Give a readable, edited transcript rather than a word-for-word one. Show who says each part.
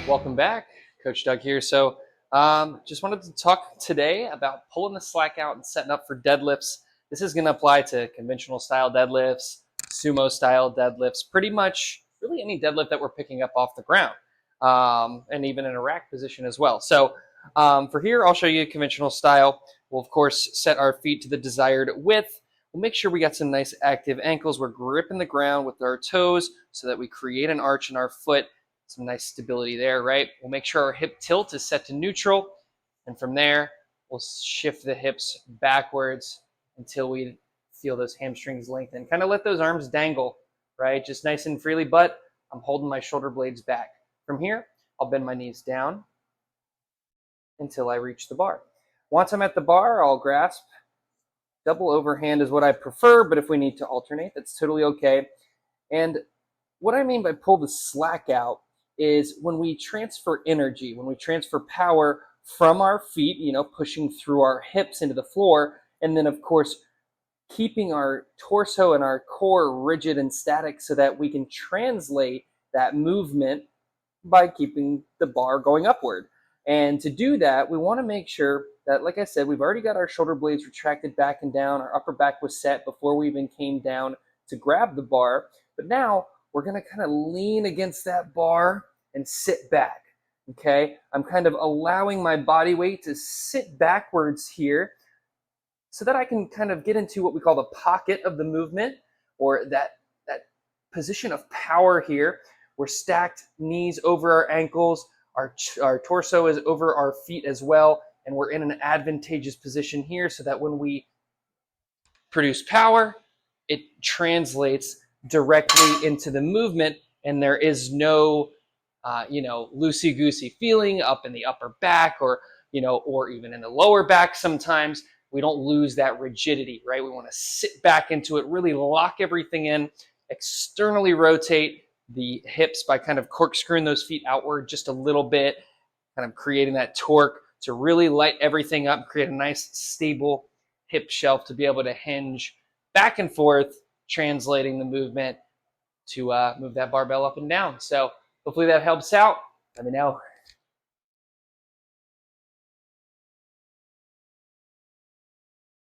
Speaker 1: Welcome back. Coach Doug here. Just wanted to talk today about pulling the slack out and setting up for deadlifts. This is going to apply to conventional style deadlifts, sumo style deadlifts, pretty much really any deadlift that we're picking up off the ground, and even in a rack position as well. For here, I'll show you conventional style. We'll, of course, set our feet to the desired width. We'll make sure we got some nice active ankles. We're gripping the ground with our toes so that we create an arch in our foot. Some nice stability there, right? We'll make sure our hip tilt is set to neutral. And from there, we'll shift the hips backwards until we feel those hamstrings lengthen. Kind of let those arms dangle, right? Just nice and freely, but I'm holding my shoulder blades back. From here, I'll bend my knees down until I reach the bar. Once I'm at the bar, I'll grasp. Double overhand is what I prefer, but if we need to alternate, that's totally okay. And what I mean by pull the slack out is when we transfer energy, when we transfer power from our feet, pushing through our hips into the floor, and then of course, keeping our torso and our core rigid and static so that we can translate that movement by keeping the bar going upward. And to do that, we want to make sure that, like I said, we've already got our shoulder blades retracted back and down. Our upper back was set before we even came down to grab the bar. But now we're going to kind of lean against that bar and sit back, okay? I'm kind of allowing my body weight to sit backwards here so that I can kind of get into what we call the pocket of the movement, or that position of power here. We're stacked knees over our ankles, our torso is over our feet as well, and we're in an advantageous position here so that when we produce power, it translates directly into the movement, and there is no loosey-goosey feeling up in the upper back or even in the lower back. Sometimes we don't lose that rigidity, right? We want to sit back into it, really lock everything in, externally rotate the hips by kind of corkscrewing those feet outward just a little bit, kind of creating that torque to really light everything up, create a nice stable hip shelf to be able to hinge back and forth, translating the movement to move that barbell up and down. So hopefully that helps out. Let me know.